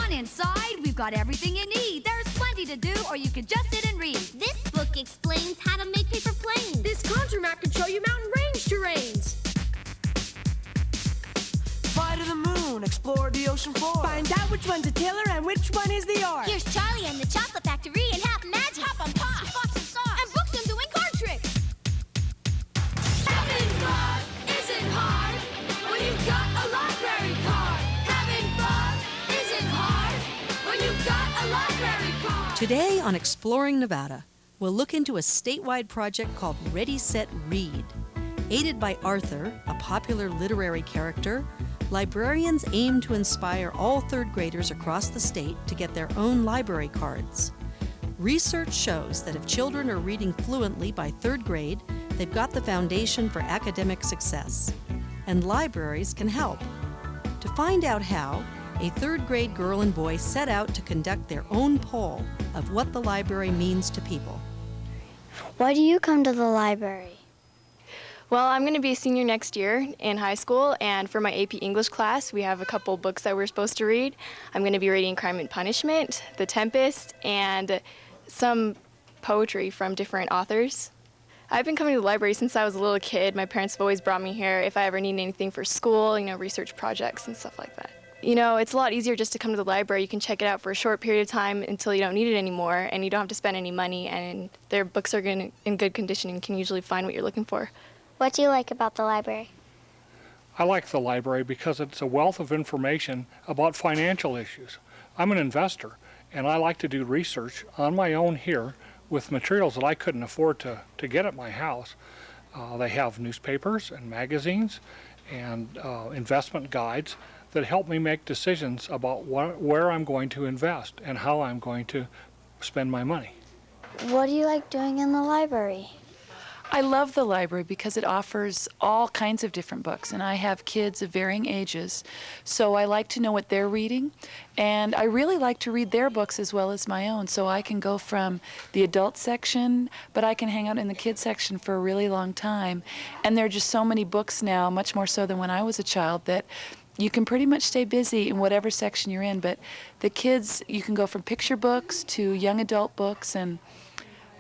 on inside. We've got everything you need. There's plenty to do, or you could just sit and read. This book explains how to make paper planes. This contour map can show you mountain range terrains. Fly to the moon, explore the ocean floor. Find out which one's a tiller and which one is the oar. Here's Charlie and the Chocolate Factory and Half Magic. Hop on Pop, Fox and Sauce, and books on doing card tricks. Having fun isn't hard when you've got a library card. Having fun isn't hard when you've got a library card. Today on Exploring Nevada, we'll look into a statewide project called Ready, Set, Read. Aided by Arthur, a popular literary character, librarians aim to inspire all third graders across the state to get their own library cards. Research shows that if children are reading fluently by third grade, they've got the foundation for academic success. And libraries can help. To find out how, a third grade girl and boy set out to conduct their own poll of what the library means to people. Why do you come to the library? Well, I'm going to be a senior next year in high school, and for my AP English class, we have a couple books that we're supposed to read. I'm going to be reading Crime and Punishment, The Tempest, and some poetry from different authors. I've been coming to the library since I was a little kid. My parents have always brought me here if I ever need anything for school, research projects and stuff like that. It's a lot easier just to come to the library. You can check it out for a short period of time until you don't need it anymore, and you don't have to spend any money, and their books are in good condition and can usually find what you're looking for. What do you like about the library? I like the library because it's a wealth of information about financial issues. I'm an investor, and I like to do research on my own here with materials that I couldn't afford to get at my house. They have newspapers and magazines and investment guides that help me make decisions about where I'm going to invest and how I'm going to spend my money. What do you like doing in the library? I love the library because it offers all kinds of different books, and I have kids of varying ages, so I like to know what they're reading, and I really like to read their books as well as my own, so I can go from the adult section, but I can hang out in the kids section for a really long time, and there are just so many books now, much more so than when I was a child, that you can pretty much stay busy in whatever section you're in, but the kids, you can go from picture books to young adult books, and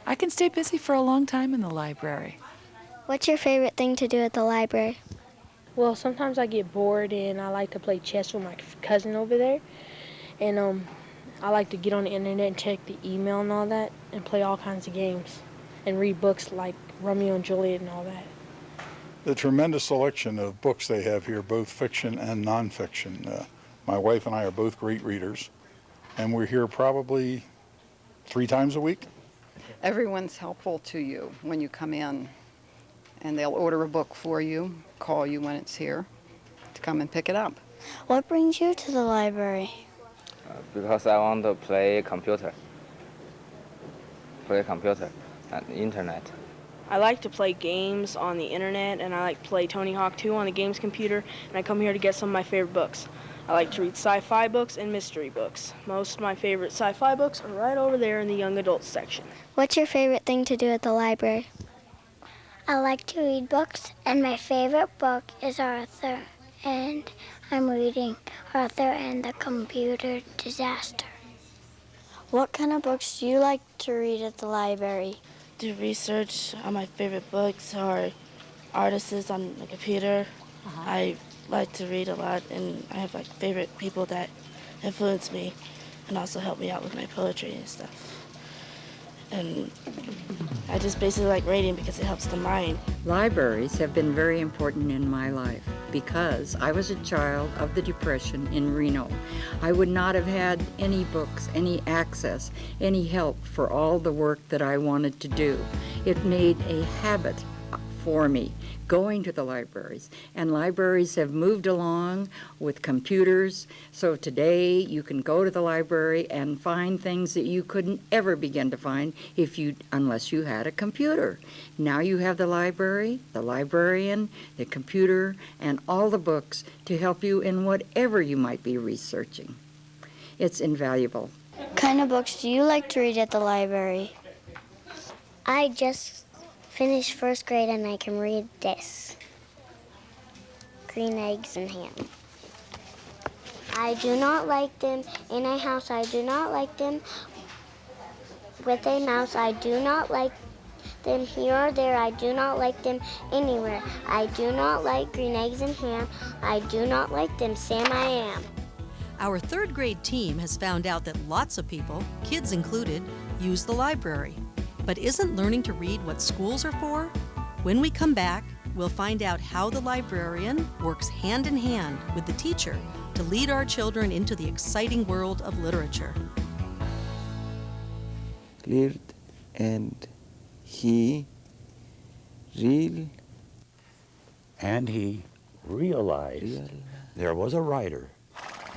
I can stay busy for a long time in the library. What's your favorite thing to do at the library? Well, sometimes I get bored and I like to play chess with my cousin over there. And I like to get on the internet and check the email and all that and play all kinds of games and read books like Romeo and Juliet and all that. The tremendous selection of books they have here, both fiction and nonfiction. My wife and I are both great readers, and we're here probably 3 times a week. Everyone's helpful to you when you come in, and they'll order a book for you, call you when it's here to come and pick it up. What brings you to the library? Because I want to play computer and internet. I like to play games on the internet, and I like to play Tony Hawk 2 on the games computer, and I come here to get some of my favorite books. I like to read sci-fi books and mystery books. Most of my favorite sci-fi books are right over there in the young adults section. What's your favorite thing to do at the library? I like to read books, and my favorite book is Arthur, and I'm reading Arthur and the Computer Disaster. What kind of books do you like to read at the library? Do research on my favorite books or artists on the computer. I like to read a lot, and I have favorite people that influence me and also help me out with my poetry and stuff. And I just basically like reading because it helps the mind. Libraries have been very important in my life because I was a child of the Depression in Reno. I would not have had any books, any access, any help for all the work that I wanted to do. It made a habit for me going to the libraries, and libraries have moved along with computers, so today you can go to the library and find things that you couldn't ever begin to find unless you had a computer. Now you have the library, the librarian, the computer, and all the books to help you in whatever you might be researching. It's invaluable. What kind of books do you like to read at the library? I just finished first grade and I can read this. Green Eggs and Ham. I do not like them in a house. I do not like them with a mouse. I do not like them here or there. I do not like them anywhere. I do not like green eggs and ham. I do not like them, Sam I am. Our third grade team has found out that lots of people, kids included, use the library. But isn't learning to read what schools are for? When we come back, we'll find out how the librarian works hand in hand with the teacher to lead our children into the exciting world of literature. Lived and he realized there was a rider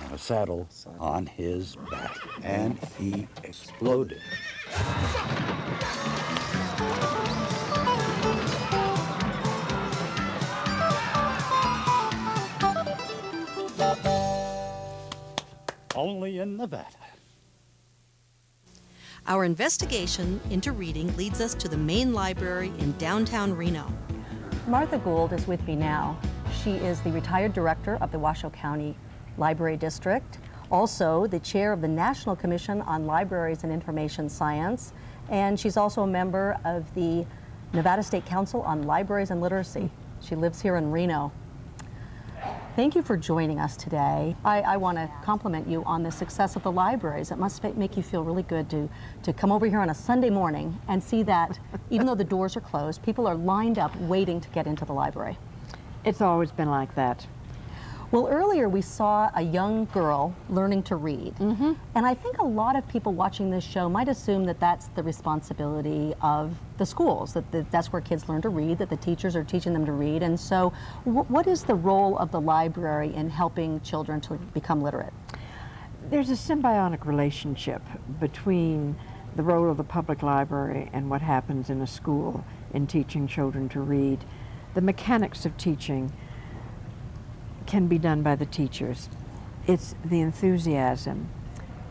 and a saddle on his back, and he exploded. Only in Nevada. Our investigation into reading leads us to the main library in downtown Reno. Martha Gould is with me now. She is the retired director of the Washoe County Library District, also the chair of the National Commission on Libraries and Information Science, and she's also a member of the Nevada State Council on Libraries and Literacy. She lives here in Reno. Thank you for joining us today. I want to compliment you on the success of the libraries. It must make you feel really good to come over here on a Sunday morning and see that even though the doors are closed, people are lined up waiting to get into the library. It's always been like that. Well, earlier we saw a young girl learning to read. And I think a lot of people watching this show might assume that that's the responsibility of the schools, that's where kids learn to read, that the teachers are teaching them to read. And so what is the role of the library in helping children to become literate? There's a symbiotic relationship between the role of the public library and what happens in a school in teaching children to read. The mechanics of teaching can be done by the teachers. It's the enthusiasm,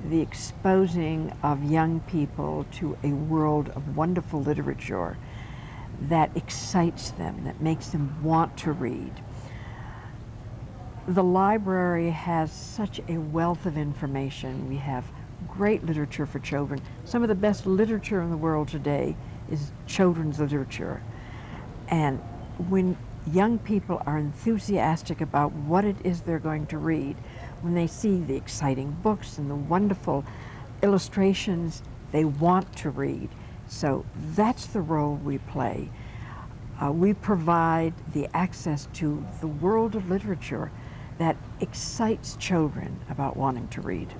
the exposing of young people to a world of wonderful literature that excites them, that makes them want to read. The library has such a wealth of information. We have great literature for children. Some of the best literature in the world today is children's literature. And when young people are enthusiastic about what it is they're going to read, when they see the exciting books and the wonderful illustrations, they want to read. So that's the role we play. We provide the access to the world of literature that excites children about wanting to read.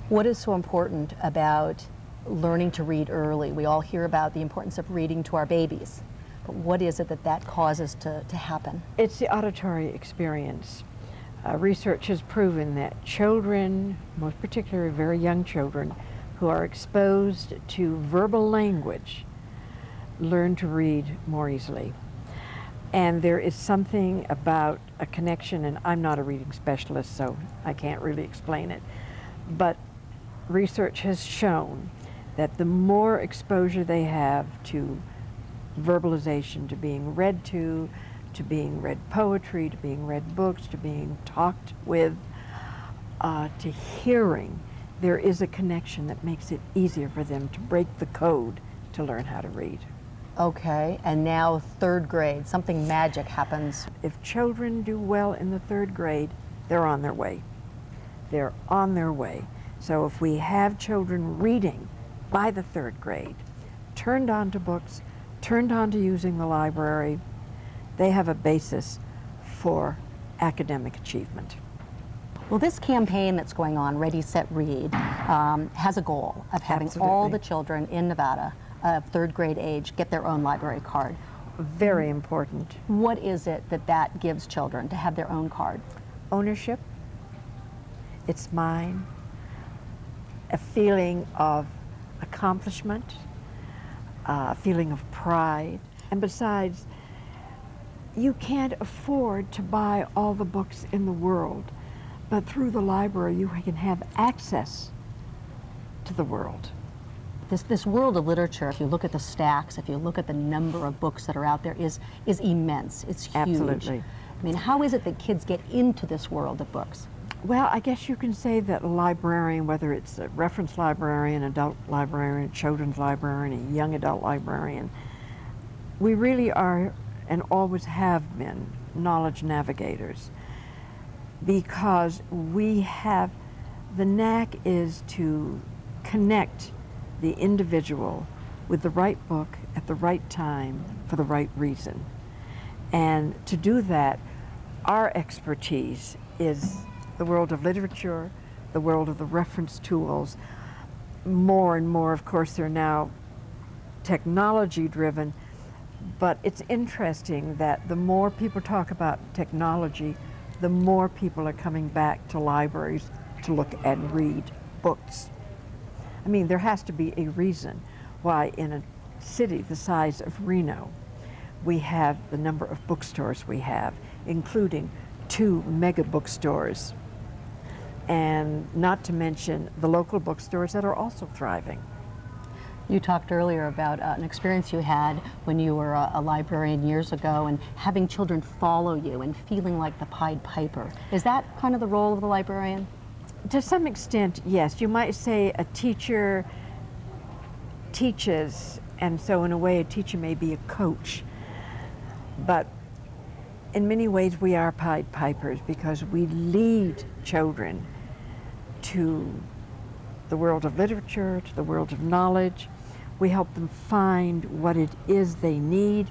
What is so important about learning to read early? We all hear about the importance of reading to our babies. But what is it that causes to happen? It's the auditory experience. Research has proven that children, most particularly very young children, who are exposed to verbal language, learn to read more easily. And there is something about a connection, and I'm not a reading specialist, so I can't really explain it, but research has shown that the more exposure they have to verbalization, to being read to being read poetry, to being read books, to being talked with, to hearing, there is a connection that makes it easier for them to break the code to learn how to read. Okay, and now third grade, something magic happens. If children do well in the third grade, they're on their way. They're on their way. So if we have children reading by the third grade, turned on to books, turned on to using the library, they have a basis for academic achievement. Well, this campaign that's going on, Ready, Set, Read, has a goal of having all the children in Nevada of third grade age get their own library card. Very important. What is it that gives children to have their own card? Ownership. It's mine. A feeling of accomplishment, a feeling of pride. And besides, you can't afford to buy all the books in the world, but through the library you can have access to the world. This world of literature, if you look at the stacks, if you look at the number of books that are out there, is immense. It's huge. Absolutely. I mean, how is it that kids get into this world of books? Well, I guess you can say that a librarian, whether it's a reference librarian, adult librarian, a children's librarian, a young adult librarian, we really are and always have been knowledge navigators, because we have, the knack is to connect the individual with the right book at the right time for the right reason. And to do that, our expertise is the world of literature, the world of the reference tools. More and more, of course, they're now technology driven, but it's interesting that the more people talk about technology, the more people are coming back to libraries to look and read books. I mean, there has to be a reason why in a city the size of Reno, we have the number of bookstores we have, including 2 mega bookstores, and not to mention the local bookstores that are also thriving. You talked earlier about an experience you had when you were a librarian years ago, and having children follow you and feeling like the Pied Piper. Is that kind of the role of the librarian? To some extent, yes. You might say a teacher teaches, and so in a way a teacher may be a coach. But in many ways we are Pied Pipers, because we lead children to the world of literature, to the world of knowledge. We help them find what it is they need.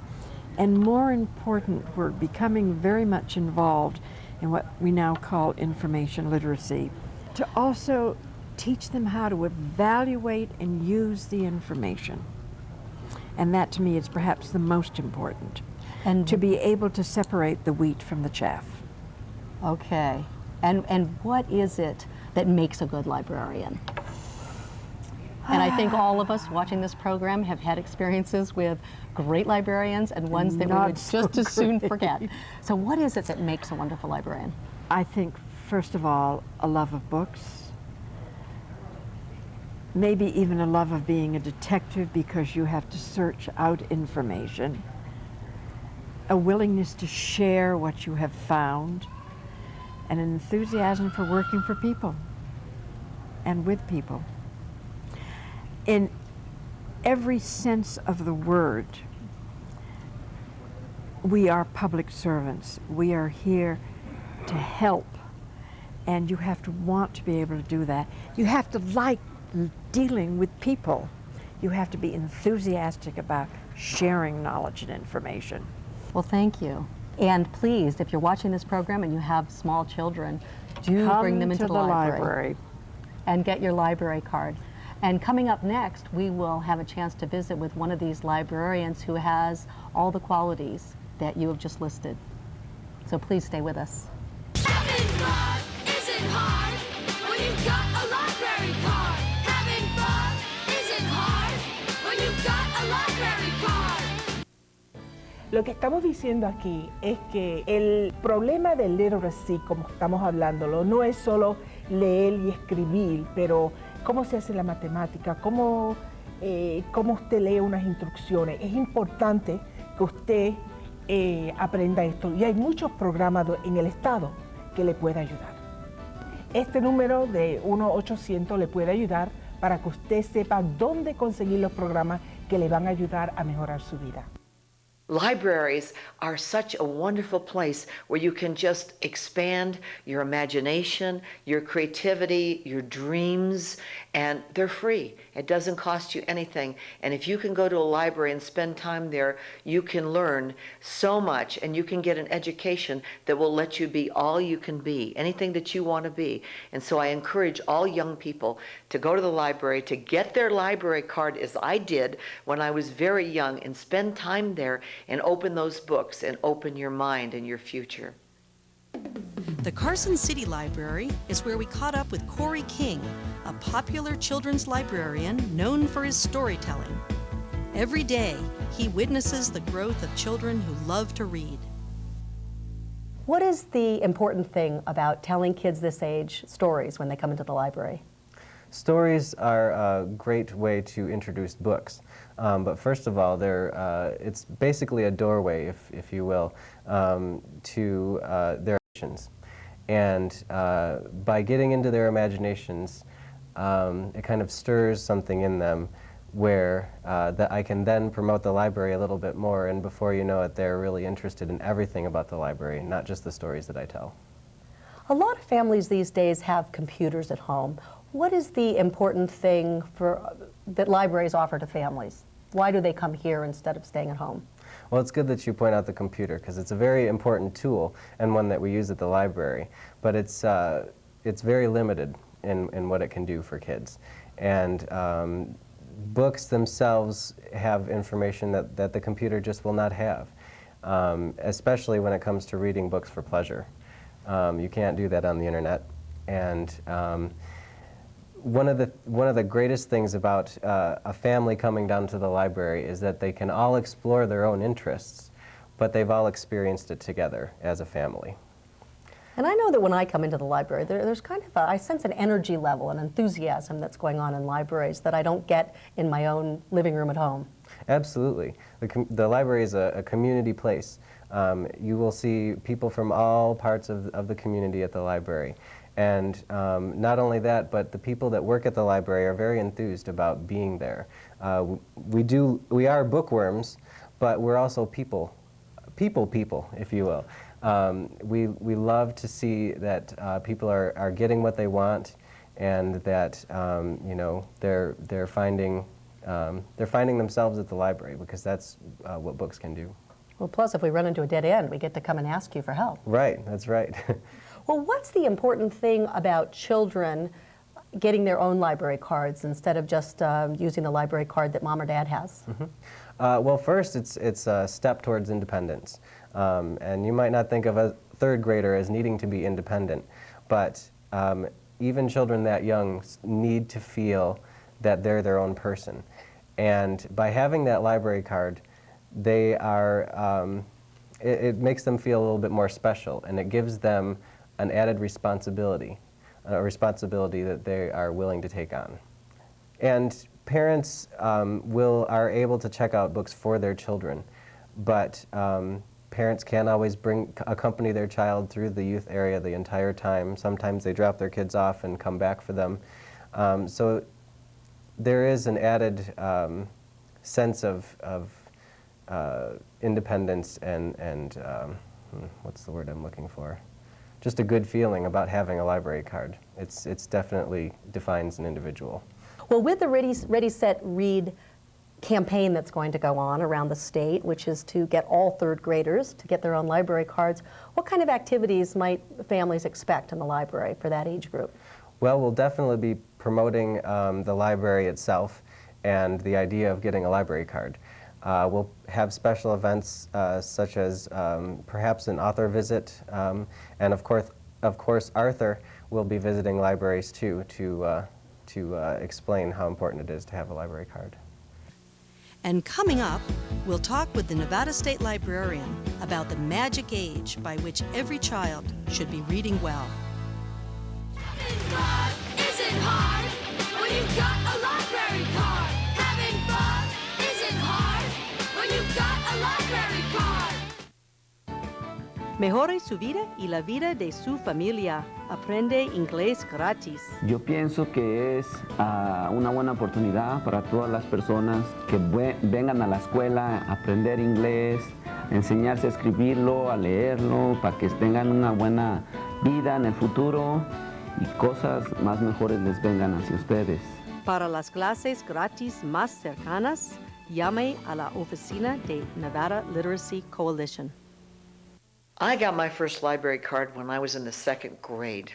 And more important, we're becoming very much involved in what we now call information literacy, to also teach them how to evaluate and use the information. And that to me is perhaps the most important. And to be able to separate the wheat from the chaff. Okay. And what is it that makes a good librarian? And I think all of us watching this program have had experiences with great librarians and ones that we would just as soon forget. So what is it that makes a wonderful librarian? I think, first of all, a love of books. Maybe even a love of being a detective, because you have to search out information. A willingness to share what you have found, and an enthusiasm for working for people and with people. In every sense of the word, we are public servants. We are here to help, and you have to want to be able to do that. You have to like dealing with people. You have to be enthusiastic about sharing knowledge and information. Well, thank you. And please, if you're watching this program and you have small children, do bring them into the library and get your library card. And coming up next, we will have a chance to visit with one of these librarians who has all the qualities that you have just listed. So please stay with us. Having fun isn't hard when you've got a library card. Having fun isn't hard when you've got a library card. Lo que estamos diciendo aquí es que el problema del literacy, como estamos hablándolo, no es solo leer y escribir, pero cómo se hace la matemática, cómo usted lee unas instrucciones. Es importante que usted aprenda esto, y hay muchos programas en el estado que le pueden ayudar. Este número de 1-800 le puede ayudar para que usted sepa dónde conseguir los programas que le van a ayudar a mejorar su vida. Libraries are such a wonderful place where you can just expand your imagination, your creativity, your dreams, and they're free. It doesn't cost you anything. And if you can go to a library and spend time there, you can learn so much, and you can get an education that will let you be all you can be, anything that you want to be. And so I encourage all young people to go to the library, to get their library card, as I did when I was very young, and spend time there and open those books and open your mind and your future. The Carson City Library is where we caught up with Corey King, a popular children's librarian known for his storytelling. Every day, he witnesses the growth of children who love to read. What is the important thing about telling kids this age stories when they come into the library? Stories are a great way to introduce books, but first of all, it's basically a doorway, if you will, to their emotions. And by getting into their imaginations, it kind of stirs something in them where that I can then promote the library a little bit more, and before you know it, they're really interested in everything about the library, not just the stories that I tell. A lot of families these days have computers at home. What is the important thing that libraries offer to families? Why do they come here instead of staying at home? Well, it's good that you point out the computer, because it's a very important tool and one that we use at the library, but it's very limited in what it can do for kids. And books themselves have information that the computer just will not have, especially when it comes to reading books for pleasure. You can't do that on the internet. And one of the greatest things about a family coming down to the library is that they can all explore their own interests, but they've all experienced it together as a family. And I know that when I come into the library, there's kind of I sense an energy level, an enthusiasm that's going on in libraries that I don't get in my own living room at home. Absolutely. The library is a community place. You will see people from all parts of the community at the library. And not only that, but the people that work at the library are very enthused about being there. We are bookworms, but we're also people, if you will. We love to see that people are getting what they want, and that you know, they're finding themselves at the library, because that's what books can do. Well, plus if we run into a dead end, we get to come and ask you for help. Right, that's right. Well, what's the important thing about children getting their own library cards instead of just using the library card that mom or dad has? Mm-hmm. Well, first, it's a step towards independence. And you might not think of a third grader as needing to be independent, but even children that young need to feel that they're their own person. And by having that library card, they are, it makes them feel a little bit more special, and it gives them an added responsibility, a responsibility that they are willing to take on. And parents are able to check out books for their children, but parents can't always accompany their child through the youth area the entire time. Sometimes they drop their kids off and come back for them. So there is an added sense of independence and what's the word I'm looking for? Just a good feeling about having a library card. It's definitely defines an individual. Well, with the Ready, Set, Read campaign that's going to go on around the state, which is to get all third graders to get their own library cards, what kind of activities might families expect in the library for that age group? Well, we'll definitely be promoting the library itself and the idea of getting a library card. We'll have special events such as perhaps an author visit, and of course Arthur will be visiting libraries too to explain how important it is to have a library card. And coming up, we'll talk with the Nevada State Librarian about the magic age by which every child should be reading well. Having fun isn't hard when you've got a library card. Having fun isn't hard when you've got a library card. Mejore su vida y la vida de su familia. Aprende inglés gratis. Yo pienso que es una buena oportunidad para todas las personas que vengan a la escuela a aprender inglés, enseñarse a escribirlo, a leerlo, para que tengan una buena vida en el futuro y cosas más mejores les vengan hacia ustedes. Para las clases gratis más cercanas, llame a la oficina de Nevada Literacy Coalition. I got my first library card when I was in the 2nd grade.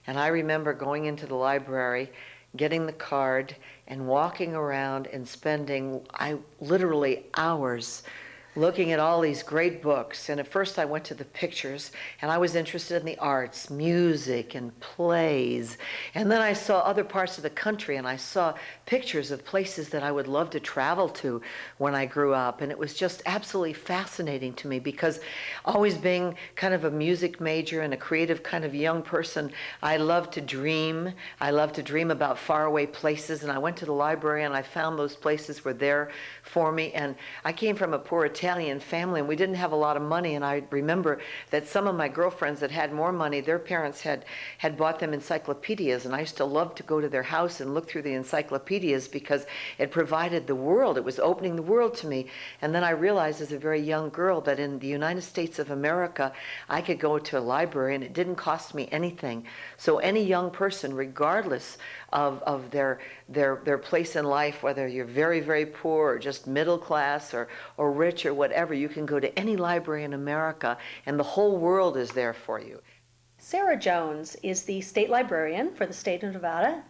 And I remember going into the library, getting the card, and walking around and spending literally hours looking at all these great books. And at first I went to the pictures, and I was interested in the arts, music, and plays. And then I saw other parts of the country, and I saw pictures of places that I would love to travel to when I grew up. And it was just absolutely fascinating to me, because always being kind of a music major and a creative kind of young person, I love to dream. I love to dream about faraway places. And I went to the library, and I found those places were there for me. And I came from a Puritanical Italian family, and we didn't have a lot of money, and I remember that some of my girlfriends that had more money, their parents had bought them encyclopedias, and I used to love to go to their house and look through the encyclopedias because it provided the world. It was opening the world to me. And then I realized as a very young girl that in the United States of America, I could go to a library and it didn't cost me anything. So any young person, regardless of their place in life, whether you're very, very poor or just middle class or rich or whatever, you can go to any library in America and the whole world is there for you. Sarah Jones is the state librarian for the state of Nevada.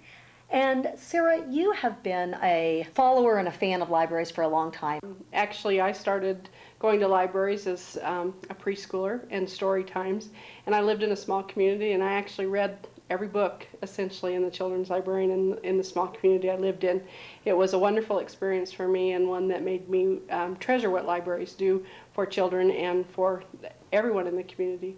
And Sarah, you have been a follower and a fan of libraries for a long time. Actually, I started going to libraries as a preschooler and story times, and I lived in a small community, and I actually read every book essentially in the children's library and in the small community I lived in. It was a wonderful experience for me, and one that made me treasure what libraries do for children and for everyone in the community.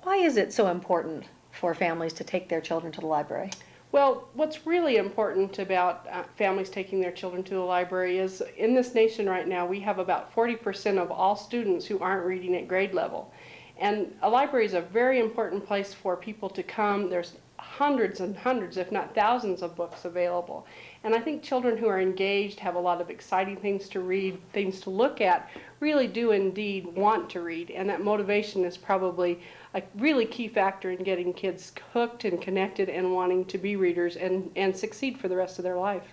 Why is it so important for families to take their children to the library? Well, what's really important about families taking their children to the library is in this nation right now we have about 40% of all students who aren't reading at grade level. And a library is a very important place for people to come. There's hundreds and hundreds, if not thousands, of books available. And I think children who are engaged, have a lot of exciting things to read, things to look at, really do indeed want to read. And that motivation is probably a really key factor in getting kids hooked and connected and wanting to be readers and succeed for the rest of their life.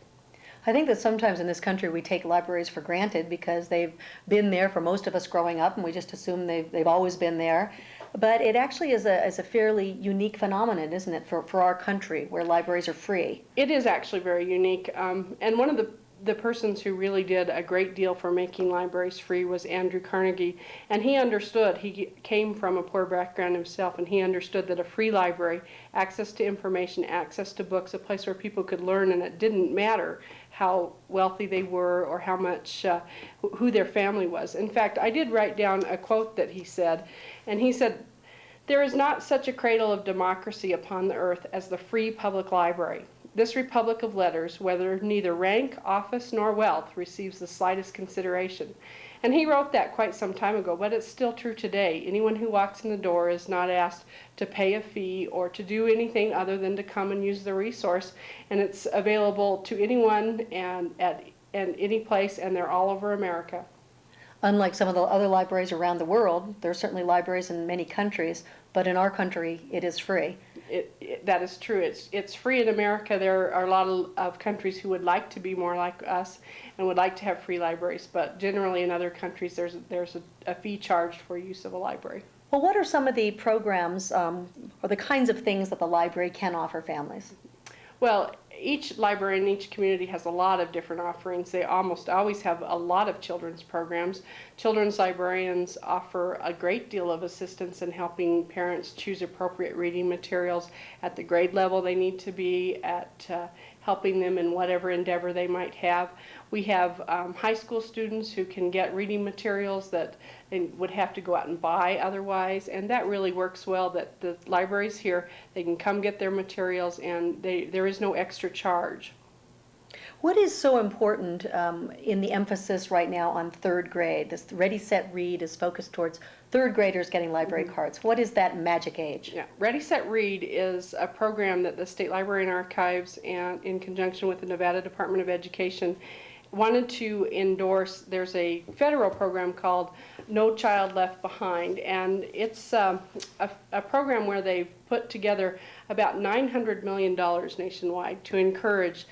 I think that sometimes in this country we take libraries for granted because they've been there for most of us growing up and we just assume they've always been there. But it actually is a fairly unique phenomenon, isn't it, for our country where libraries are free? It is actually very unique. And one of the persons who really did a great deal for making libraries free was Andrew Carnegie. And he understood, he came from a poor background himself, and he understood that a free library, access to information, access to books, a place where people could learn, and it didn't matter how wealthy they were or how much, who their family was. In fact, I did write down a quote that he said, and he said, "There is not such a cradle of democracy upon the earth as the free public library. This republic of letters, whether neither rank, office, nor wealth, receives the slightest consideration." And he wrote that quite some time ago, but it's still true today. Anyone who walks in the door is not asked to pay a fee or to do anything other than to come and use the resource. And it's available to anyone and at any place, and they're all over America. Unlike some of the other libraries around the world, there are certainly libraries in many countries, but in our country it is free. That is true. It's free in America. There are a lot of countries who would like to be more like us and would like to have free libraries, but generally in other countries there's a fee charged for use of a library. Well, what are some of the programs or the kinds of things that the library can offer families? Well, each library in each community has a lot of different offerings. They almost always have a lot of children's programs. Children's librarians offer a great deal of assistance in helping parents choose appropriate reading materials at the grade level they need to be at, helping them in whatever endeavor they might have. We have high school students who can get reading materials that they would have to go out and buy otherwise, and that really works well that the libraries here, they can come get their materials and there is no extra charge. What is so important in the emphasis right now on third grade? This Ready, Set, Read is focused towards third graders getting library cards. What is that magic age? Yeah, Ready, Set, Read is a program that the State Library and Archives, and in conjunction with the Nevada Department of Education, wanted to endorse. There's a federal program called No Child Left Behind, and it's a program where they've put together about $900 million nationwide to encourage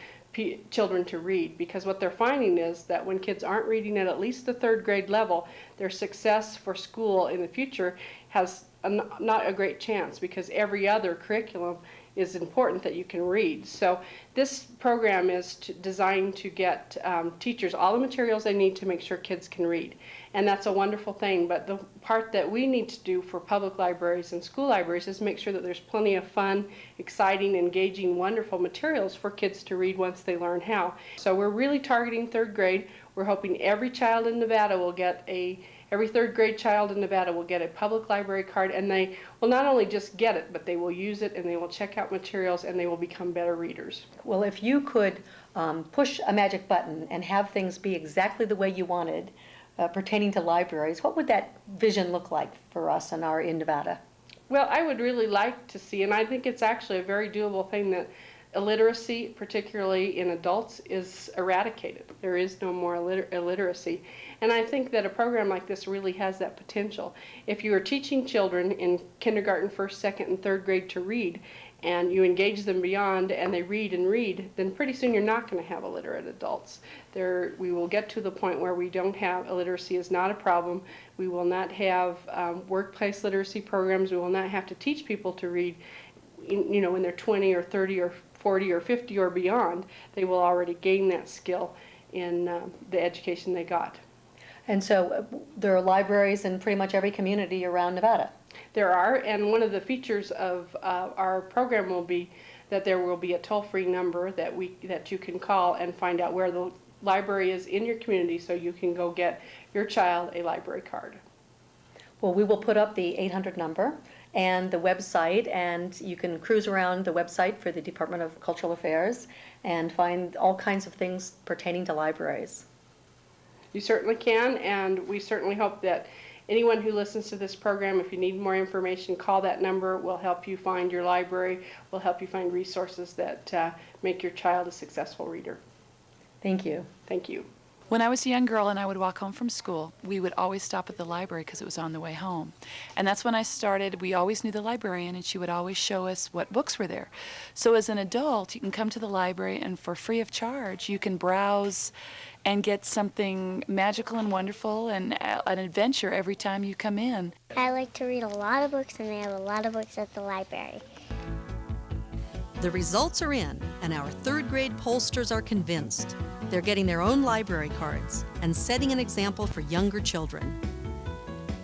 children to read, because what they're finding is that when kids aren't reading at least the third grade level, their success for school in the future has not a great chance, because every other curriculum is important that you can read. So this program is designed to get teachers all the materials they need to make sure kids can read. And that's a wonderful thing, but the part that we need to do for public libraries and school libraries is make sure that there's plenty of fun, exciting, engaging, wonderful materials for kids to read once they learn how. So we're really targeting third grade. We're hoping every child in Nevada will get every third grade child in Nevada will get a public library card, and they will not only just get it, but they will use it and they will check out materials and they will become better readers. Well, if you could push a magic button and have things be exactly the way you wanted, pertaining to libraries, what would that vision look like for us in Nevada? Well, I would really like to see, and I think it's actually a very doable thing, that illiteracy, particularly in adults, is eradicated. There is no more illiteracy. And I think that a program like this really has that potential. If you are teaching children in kindergarten, first, second, and third grade to read, and you engage them beyond and they read and read, then pretty soon you're not going to have illiterate adults. We will get to the point where we don't have, illiteracy is not a problem. We will not have workplace literacy programs. We will not have to teach people to read, when they're 20 or 30 or 40 or 50 or beyond. They will already gain that skill in the education they got. And so there are libraries in pretty much every community around Nevada. There are, and one of the features of our program will be that there will be a toll-free number that you can call and find out where the library is in your community, so you can go get your child a library card. Well, we will put up the 800 number and the website, and you can cruise around the website for the Department of Cultural Affairs and find all kinds of things pertaining to libraries. You certainly can, and we certainly hope that anyone who listens to this program, if you need more information, call that number. We'll help you find your library. We'll help you find resources that make your child a successful reader. Thank you. Thank you. When I was a young girl and I would walk home from school, we would always stop at the library because it was on the way home. And that's when I started. We always knew the librarian, and she would always show us what books were there. So as an adult, you can come to the library, and for free of charge, you can browse and get something magical and wonderful and an adventure every time you come in. I like to read a lot of books, and they have a lot of books at the library. The results are in, and our third grade pollsters are convinced. They're getting their own library cards and setting an example for younger children.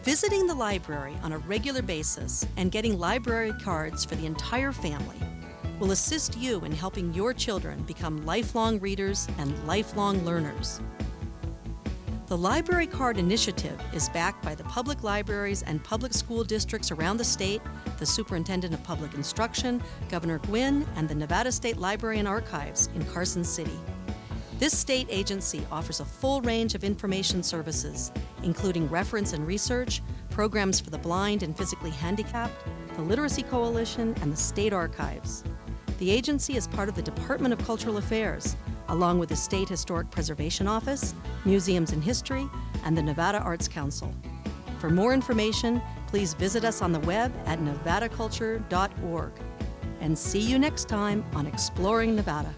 Visiting the library on a regular basis and getting library cards for the entire family will assist you in helping your children become lifelong readers and lifelong learners. The Library Card Initiative is backed by the public libraries and public school districts around the state, the Superintendent of Public Instruction, Governor Gwynn, and the Nevada State Library and Archives in Carson City. This state agency offers a full range of information services, including reference and research, programs for the blind and physically handicapped, the Literacy Coalition, and the state archives. The agency is part of the Department of Cultural Affairs, along with the State Historic Preservation Office, Museums and History, and the Nevada Arts Council. For more information, please visit us on the web at nevadaculture.org. And see you next time on Exploring Nevada.